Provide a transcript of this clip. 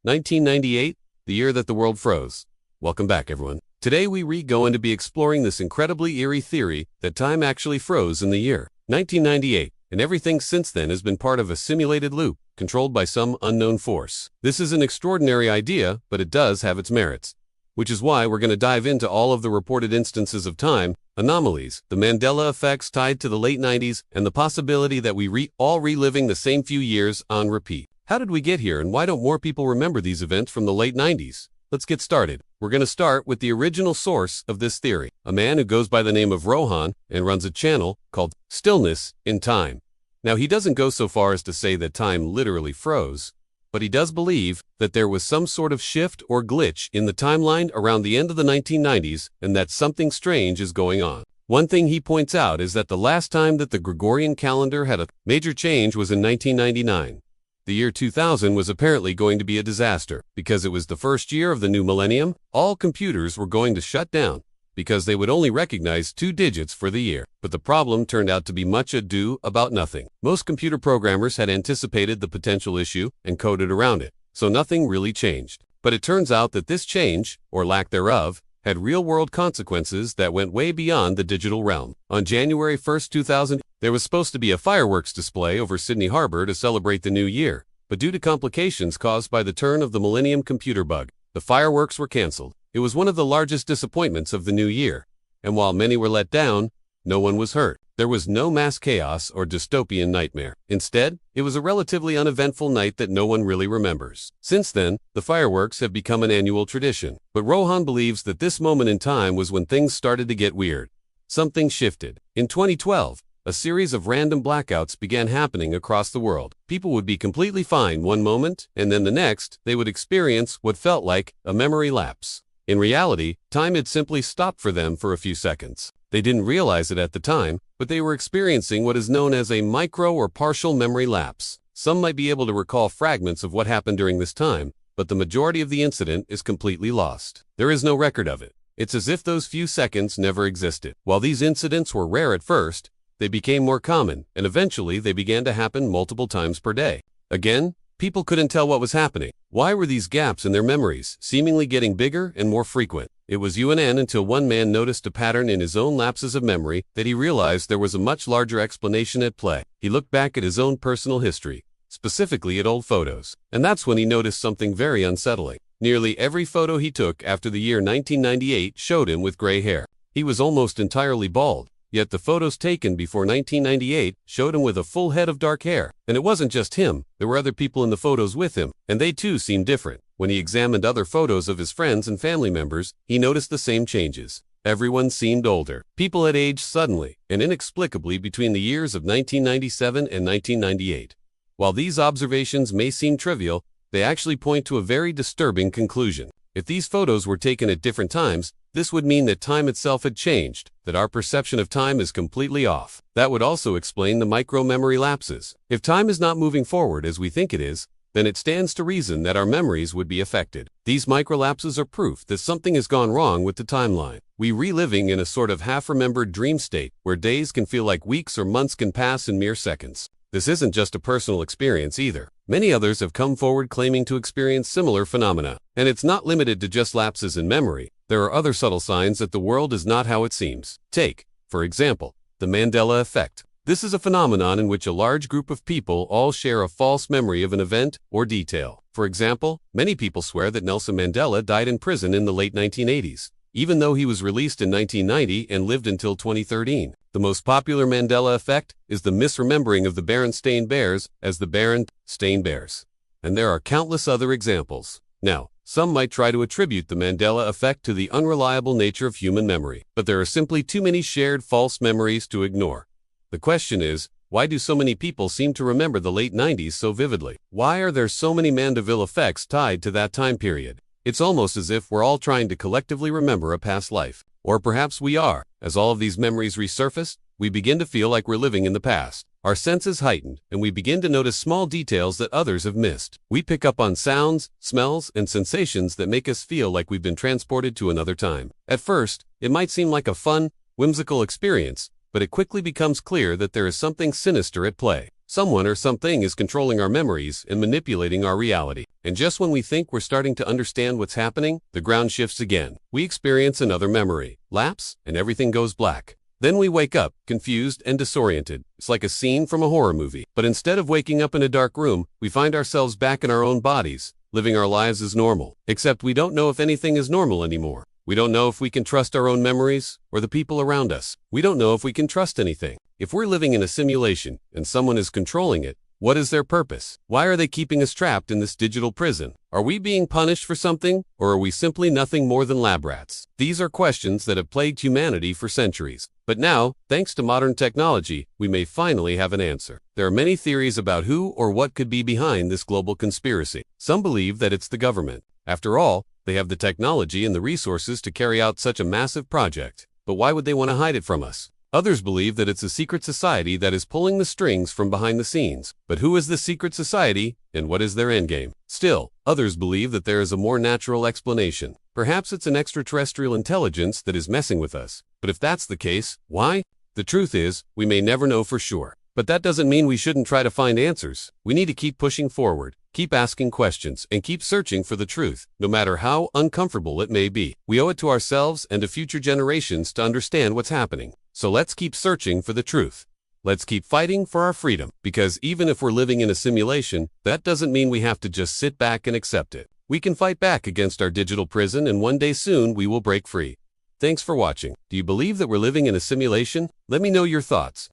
1998, the year that the world froze. Welcome back, everyone. Today we're going to be exploring this incredibly eerie theory that time actually froze in the year 1998, and everything since then has been part of a simulated loop, controlled by some unknown force. This is an extraordinary idea, but it does have its merits, which is why we're going to dive into all of the reported instances of time, anomalies, the Mandela effects tied to the late 90s, and the possibility that we all reliving the same few years on repeat. How did we get here, and why don't more people remember these events from the late 90s? Let's get started. We're going to start with the original source of this theory, a man who goes by the name of Rohan and runs a channel called Stillness in Time. Now, he doesn't go so far as to say that time literally froze, but he does believe that there was some sort of shift or glitch in the timeline around the end of the 1990s and that something strange is going on. One thing he points out is that the last time that the Gregorian calendar had a major change was in 1999. The year 2000 was apparently going to be a disaster. Because it was the first year of the new millennium, all computers were going to shut down because they would only recognize 2 digits for the year. But the problem turned out to be much ado about nothing. Most computer programmers had anticipated the potential issue and coded around it, so nothing really changed. But it turns out that this change, or lack thereof, had real-world consequences that went way beyond the digital realm. On January 1st, 2000, there was supposed to be a fireworks display over Sydney Harbor to celebrate the new year, but due to complications caused by the turn of the millennium computer bug, the fireworks were canceled. It was one of the largest disappointments of the new year, and while many were let down, no one was hurt. There was no mass chaos or dystopian nightmare. Instead, it was a relatively uneventful night that no one really remembers. Since then, the fireworks have become an annual tradition. But Rohan believes that this moment in time was when things started to get weird. Something shifted. In 2012, a series of random blackouts began happening across the world. People would be completely fine one moment, and then the next, they would experience what felt like a memory lapse. In reality, time had simply stopped for them for a few seconds. They didn't realize it at the time, but they were experiencing what is known as a micro or partial memory lapse. Some might be able to recall fragments of what happened during this time, but the majority of the incident is completely lost. There is no record of it. It's as if those few seconds never existed. While these incidents were rare at first, they became more common, and eventually they began to happen multiple times per day. Again, people couldn't tell what was happening. Why were these gaps in their memories seemingly getting bigger and more frequent? It was until one man noticed a pattern in his own lapses of memory that he realized there was a much larger explanation at play. He looked back at his own personal history, specifically at old photos, and that's when he noticed something very unsettling. Nearly every photo he took after the year 1998 showed him with gray hair. He was almost entirely bald. Yet the photos taken before 1998 showed him with a full head of dark hair. And it wasn't just him, there were other people in the photos with him, and they too seemed different. When he examined other photos of his friends and family members, he noticed the same changes. Everyone seemed older. People had aged suddenly and inexplicably between the years of 1997 and 1998. While these observations may seem trivial, they actually point to a very disturbing conclusion. If these photos were taken at different times, this would mean that time itself had changed, that our perception of time is completely off. That would also explain the micro-memory lapses. If time is not moving forward as we think it is, then it stands to reason that our memories would be affected. These microlapses are proof that something has gone wrong with the timeline. We reliving in a sort of half-remembered dream state, where days can feel like weeks or months can pass in mere seconds. This isn't just a personal experience either. Many others have come forward claiming to experience similar phenomena. And it's not limited to just lapses in memory. There are other subtle signs that the world is not how it seems. Take, for example, the Mandela Effect. This is a phenomenon in which a large group of people all share a false memory of an event or detail. For example, many people swear that Nelson Mandela died in prison in the late 1980s, even though he was released in 1990 and lived until 2013. The most popular Mandela effect is the misremembering of the Berenstain Bears as the Berenstain Bears. And there are countless other examples. Now, some might try to attribute the Mandela effect to the unreliable nature of human memory, but there are simply too many shared false memories to ignore. The question is, why do so many people seem to remember the late 90s so vividly? Why are there so many Mandela effects tied to that time period? It's almost as if we're all trying to collectively remember a past life. Or perhaps we are. As all of these memories resurface, we begin to feel like we're living in the past. Our senses heighten, and we begin to notice small details that others have missed. We pick up on sounds, smells, and sensations that make us feel like we've been transported to another time. At first, it might seem like a fun, whimsical experience, but it quickly becomes clear that there is something sinister at play. Someone or something is controlling our memories and manipulating our reality. And just when we think we're starting to understand what's happening, the ground shifts again. We experience another memory lapse, and everything goes black. Then we wake up, confused and disoriented. It's like a scene from a horror movie. But instead of waking up in a dark room, we find ourselves back in our own bodies, living our lives as normal. Except we don't know if anything is normal anymore. We don't know if we can trust our own memories or the people around us. We don't know if we can trust anything. If we're living in a simulation and someone is controlling it, what is their purpose? Why are they keeping us trapped in this digital prison? Are we being punished for something, or are we simply nothing more than lab rats? These are questions that have plagued humanity for centuries. But now, thanks to modern technology, we may finally have an answer. There are many theories about who or what could be behind this global conspiracy. Some believe that it's the government. After all, they have the technology and the resources to carry out such a massive project. But why would they want to hide it from us? Others believe that it's a secret society that is pulling the strings from behind the scenes. But who is this secret society, and what is their endgame? Still, others believe that there is a more natural explanation. Perhaps it's an extraterrestrial intelligence that is messing with us. But if that's the case, why? The truth is, we may never know for sure. But that doesn't mean we shouldn't try to find answers. We need to keep pushing forward, keep asking questions, and keep searching for the truth, no matter how uncomfortable it may be. We owe it to ourselves and to future generations to understand what's happening. So let's keep searching for the truth. Let's keep fighting for our freedom, because even if we're living in a simulation, that doesn't mean we have to just sit back and accept it. We can fight back against our digital prison, and one day soon we will break free. Thanks for watching. Do you believe that we're living in a simulation? Let me know your thoughts.